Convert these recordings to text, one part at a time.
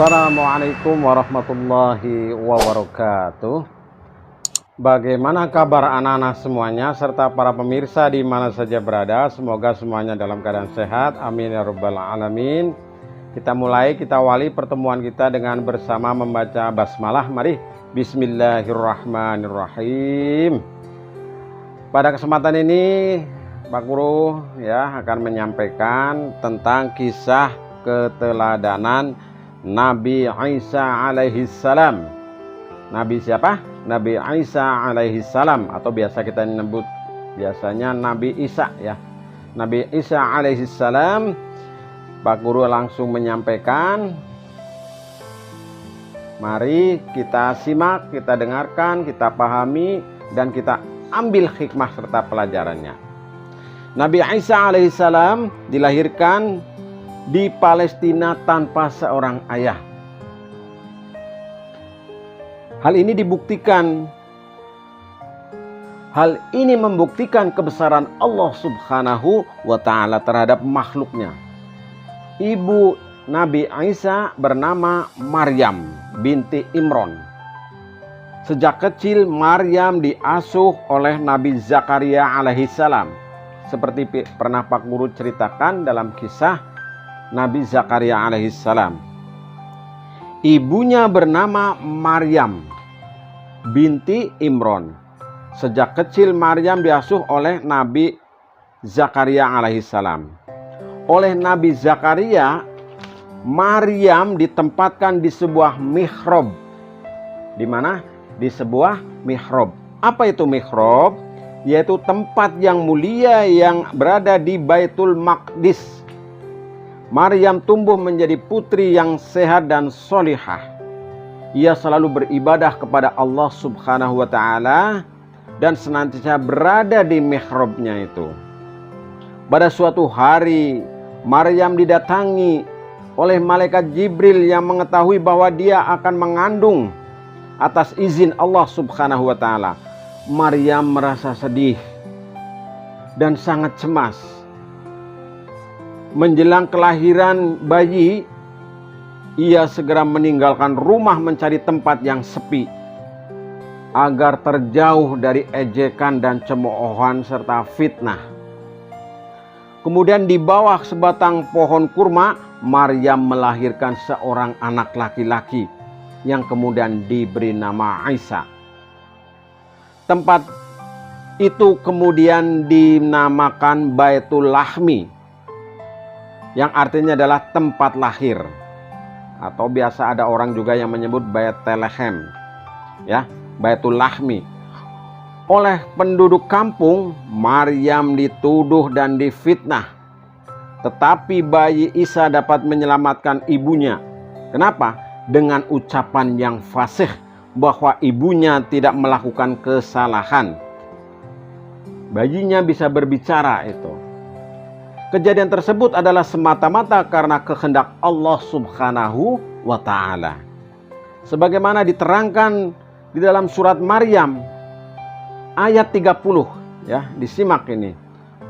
Assalamualaikum warahmatullahi wabarakatuh. Bagaimana kabar anak-anak semuanya serta para pemirsa di mana saja berada? Semoga semuanya dalam keadaan sehat. Amin ya rabbal alamin. Kita awali pertemuan kita dengan bersama membaca basmalah. Mari, bismillahirrahmanirrahim. Pada kesempatan ini Pak Guru akan menyampaikan tentang kisah keteladanan Nabi Isa alaihi salam. Nabi siapa? Nabi Isa alaihi salam, atau biasa kita menyebut biasanya Nabi Isa ya. Nabi Isa alaihi salam. Pak Guru langsung menyampaikan. Mari kita simak, kita dengarkan, kita pahami, dan kita ambil hikmah serta pelajarannya. Nabi Isa alaihi salam dilahirkan di Palestina tanpa seorang ayah. Hal ini membuktikan kebesaran Allah Subhanahu wa Ta'ala terhadap makhluknya. Ibu Nabi Isa bernama Maryam binti Imron. Sejak kecil Maryam diasuh oleh Nabi Zakaria alaihi salam. Seperti pernah Pak Guru ceritakan dalam kisah Nabi Zakaria alaihi salam. Ibunya bernama Maryam binti Imron. Sejak kecil Maryam diasuh oleh Nabi Zakaria alaihi salam. Oleh Nabi Zakaria, Maryam ditempatkan di sebuah mihrab. Di mana? Di sebuah mihrab. Apa itu mihrab? Yaitu tempat yang mulia yang berada di Baitul Maqdis. Maryam tumbuh menjadi putri yang sehat dan solihah. Ia selalu beribadah kepada Allah Subhanahu wa Ta'ala dan senantiasa berada di mihrabnya itu. Pada suatu hari, Maryam didatangi oleh malaikat Jibril yang mengetahui bahwa dia akan mengandung atas izin Allah Subhanahu wa Ta'ala. Maryam merasa sedih dan sangat cemas. Menjelang kelahiran bayi, ia segera meninggalkan rumah mencari tempat yang sepi agar terjauh dari ejekan dan cemoohan serta fitnah. Kemudian di bawah sebatang pohon kurma, Maryam melahirkan seorang anak laki-laki yang kemudian diberi nama Isa. Tempat itu kemudian dinamakan Baitul Lahmi, yang artinya adalah tempat lahir, atau biasa ada orang juga yang menyebut Baitlaham ya, Baitul Lahmi. Oleh penduduk kampung, Maryam dituduh dan difitnah, tetapi bayi Isa dapat menyelamatkan ibunya. Kenapa? Dengan ucapan yang fasih bahwa ibunya tidak melakukan kesalahan. Bayinya bisa berbicara itu. Kejadian tersebut adalah semata-mata karena kehendak Allah Subhanahu wa Ta'ala. Sebagaimana diterangkan di dalam surat Maryam ayat 30 ya, disimak ini.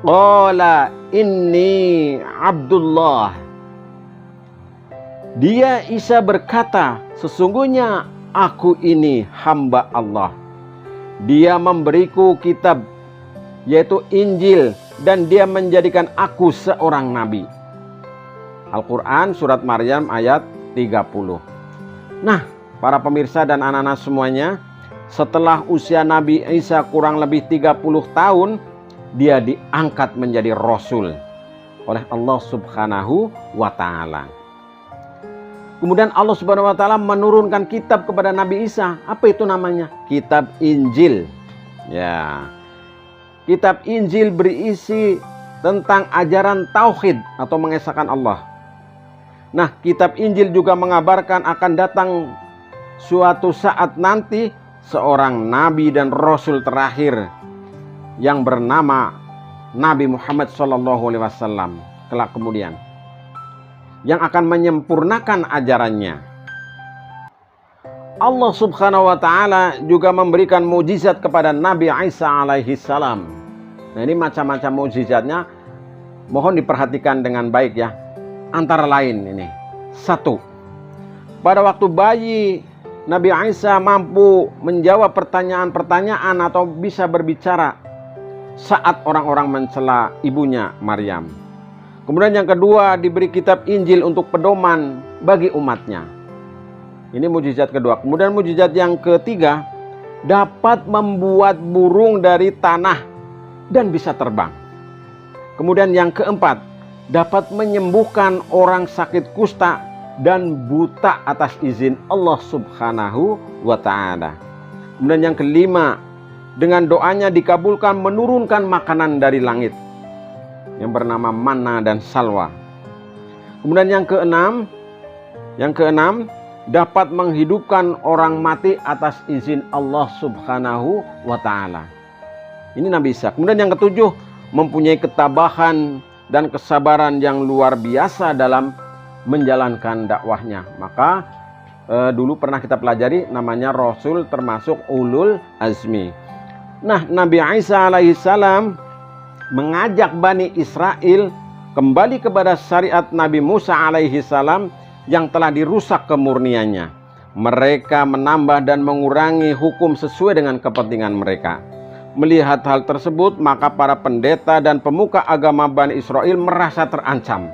Qala inni Abdullah. Dia Isa berkata, sesungguhnya aku ini hamba Allah. Dia memberiku kitab yaitu Injil, dan dia menjadikan aku seorang nabi. Al-Quran surat Maryam ayat 30. Nah, para pemirsa dan anak-anak semuanya, setelah usia Nabi Isa kurang lebih 30 tahun, dia diangkat menjadi Rasul oleh Allah Subhanahu wa Ta'ala. Kemudian Allah Subhanahu wa Ta'ala menurunkan kitab kepada Nabi Isa. Apa itu namanya? Kitab Injil. Ya. Kitab Injil berisi tentang ajaran tauhid atau mengesahkan Allah. Nah, kitab Injil juga mengabarkan akan datang suatu saat nanti seorang nabi dan rasul terakhir yang bernama Nabi Muhammad SAW kelak kemudian, yang akan menyempurnakan ajarannya. Allah Subhanahu wa Ta'ala juga memberikan mukjizat kepada Nabi Isa alaihi salam. Nah, ini macam-macam mukjizatnya, mohon diperhatikan dengan baik ya. Antara lain ini, 1. pada waktu bayi Nabi Isa mampu menjawab pertanyaan-pertanyaan atau bisa berbicara saat orang-orang mencela ibunya Maryam. Kemudian yang kedua, diberi kitab Injil untuk pedoman bagi umatnya. Ini mukjizat kedua. Kemudian mukjizat yang ketiga, dapat membuat burung dari tanah dan bisa terbang. Kemudian yang keempat, dapat menyembuhkan orang sakit kusta dan buta atas izin Allah Subhanahu wa ta'ala. Kemudian yang kelima, dengan doanya dikabulkan menurunkan makanan dari langit yang bernama manna dan salwa. Kemudian yang keenam, dapat menghidupkan orang mati atas izin Allah Subhanahu wa ta'ala. Ini Nabi Isa. Kemudian yang ketujuh, mempunyai ketabahan dan kesabaran yang luar biasa dalam menjalankan dakwahnya. Maka dulu pernah kita pelajari, namanya Rasul termasuk ulul azmi. Nah, Nabi Isa alaihissalam mengajak Bani Israel kembali kepada syariat Nabi Musa alaihissalam yang telah dirusak kemurniannya. Mereka menambah dan mengurangi hukum sesuai dengan kepentingan mereka. Melihat hal tersebut, maka para pendeta dan pemuka agama Bani Israel merasa terancam.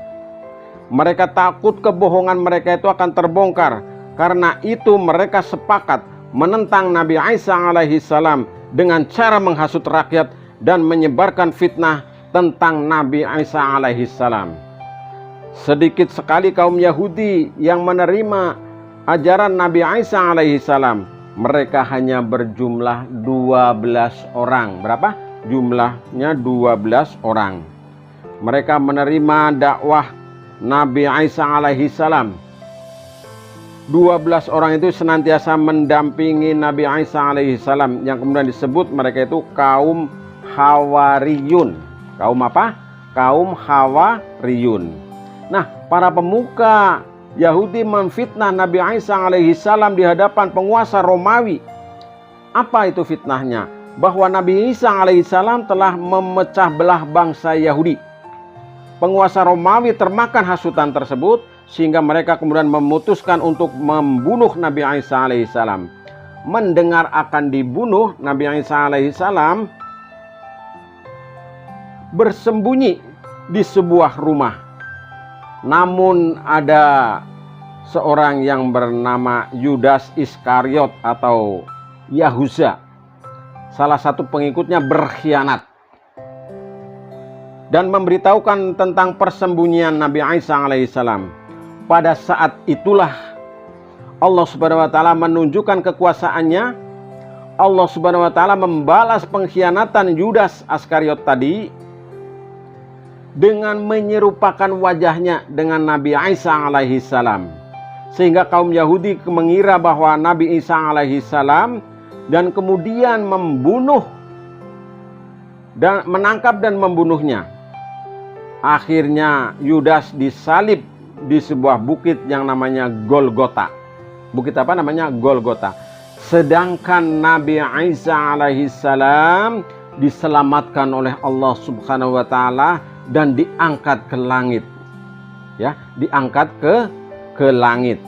Mereka takut kebohongan mereka itu akan terbongkar. Karena itu mereka sepakat menentang Nabi Isa alaihissalam dengan cara menghasut rakyat dan menyebarkan fitnah tentang Nabi Isa alaihissalam. Sedikit sekali kaum Yahudi yang menerima ajaran Nabi Isa alaihissalam. Mereka hanya berjumlah 12 orang. Berapa? Jumlahnya 12 orang. Mereka menerima dakwah Nabi Isa alaihissalam. 12 orang itu senantiasa mendampingi Nabi Isa alaihissalam, yang kemudian disebut mereka itu kaum Hawariyun. Kaum apa? Kaum Hawariyun. Nah, para pemuka Yahudi memfitnah Nabi Isa alaihissalam di hadapan penguasa Romawi. Apa itu fitnahnya? Bahwa Nabi Isa alaihissalam telah memecah belah bangsa Yahudi. Penguasa Romawi termakan hasutan tersebut sehingga mereka kemudian memutuskan untuk membunuh Nabi Isa alaihissalam. Mendengar akan dibunuh, Nabi Isa alaihissalam bersembunyi di sebuah rumah. Namun ada seorang yang bernama Yudas Iskariot atau Yahuza, salah satu pengikutnya, berkhianat dan memberitahukan tentang persembunyian Nabi Isa alaihissalam. Pada saat itulah Allah Subhanahu wa taala menunjukkan kekuasaannya. Allah Subhanahu wa taala membalas pengkhianatan Yudas Iskariot tadi dengan menyerupakan wajahnya dengan Nabi Isa alaihissalam, sehingga kaum Yahudi mengira bahwa Nabi Isa alaihissalam, dan kemudian membunuh dan menangkap dan membunuhnya. Akhirnya Yudas disalib di sebuah bukit yang namanya Golgota. Bukit apa namanya? Golgota. Sedangkan Nabi Isa alaihissalam diselamatkan oleh Allah Subhanahu wa taala dan diangkat ke langit. Ya, diangkat ke langit.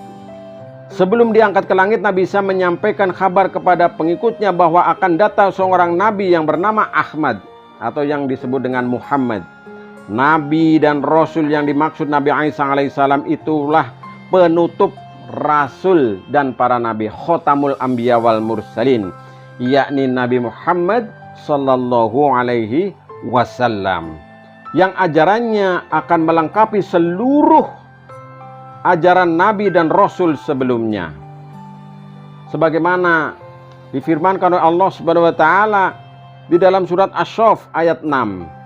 Sebelum diangkat ke langit, Nabi Isa menyampaikan kabar kepada pengikutnya bahwa akan datang seorang nabi yang bernama Ahmad atau yang disebut dengan Muhammad. Nabi dan Rasul yang dimaksud Nabi Isa alaihissalam itulah penutup Rasul dan para nabi, Khotamul Anbiya wal Mursalin, yakni Nabi Muhammad sallallahu alaihi wasallam, yang ajarannya akan melengkapi seluruh ajaran Nabi dan Rasul sebelumnya. Sebagaimana difirmankan oleh Allah Subhanahu wa taala di dalam surat Asy-Syaff ayat 6.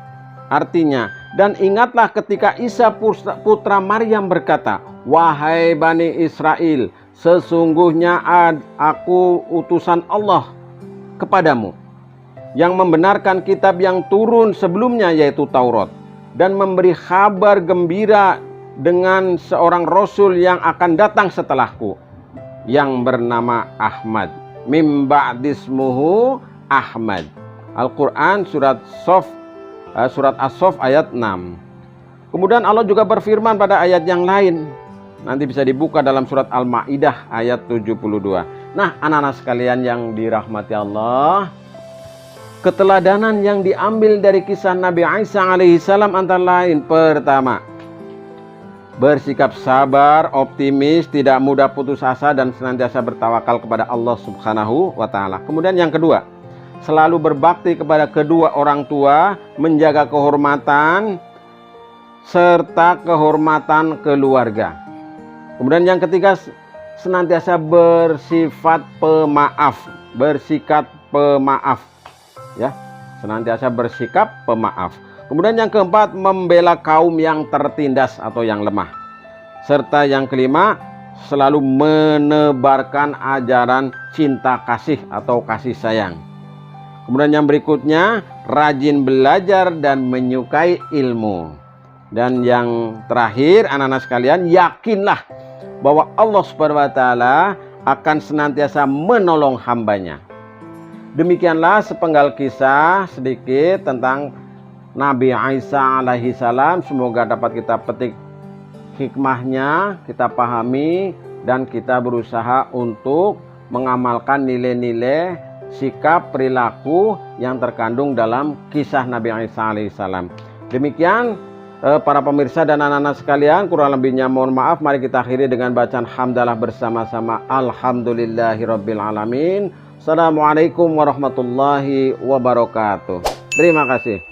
Artinya, dan ingatlah ketika Isa putra Maryam berkata, "Wahai Bani Israel, sesungguhnya aku utusan Allah kepadamu yang membenarkan kitab yang turun sebelumnya, yaitu Taurat, dan memberi kabar gembira dengan seorang Rasul yang akan datang setelahku, yang bernama Ahmad. Mim ba'dismuhu Ahmad." Al-Quran surat As-Saff ayat 6. Kemudian Allah juga berfirman pada ayat yang lain Nanti bisa dibuka dalam surat Al-Maidah ayat 72. Nah, anak-anak sekalian yang dirahmati Allah, keteladanan yang diambil dari kisah Nabi Isa alaihissalam antara lain: pertama, bersikap sabar, optimis, tidak mudah putus asa, dan senantiasa bertawakal kepada Allah Subhanahu wa Ta'ala. Kemudian yang kedua, selalu berbakti kepada kedua orang tua, menjaga kehormatan serta kehormatan keluarga. Kemudian yang ketiga, senantiasa bersifat pemaaf, bersikap pemaaf, ya, senantiasa bersikap pemaaf. Kemudian yang keempat, membela kaum yang tertindas atau yang lemah. Serta yang kelima, selalu menebarkan ajaran cinta kasih atau kasih sayang. Kemudian yang berikutnya, rajin belajar dan menyukai ilmu. Dan yang terakhir, anak-anak sekalian, yakinlah bahwa Allah Subhanahu wa Ta'ala akan senantiasa menolong hambanya. Demikianlah sepenggal kisah sedikit tentang Nabi Isa alaihi salam. Semoga dapat kita petik hikmahnya, kita pahami, dan kita berusaha untuk mengamalkan nilai-nilai sikap perilaku yang terkandung dalam kisah Nabi Isa alaihi salam. Demikian para pemirsa dan anak-anak sekalian, kurang lebihnya mohon maaf. Mari kita akhiri dengan bacaan hamdalah bersama-sama. Alhamdulillahirabbil alamin. Assalamualaikum warahmatullahi wabarakatuh. Terima kasih.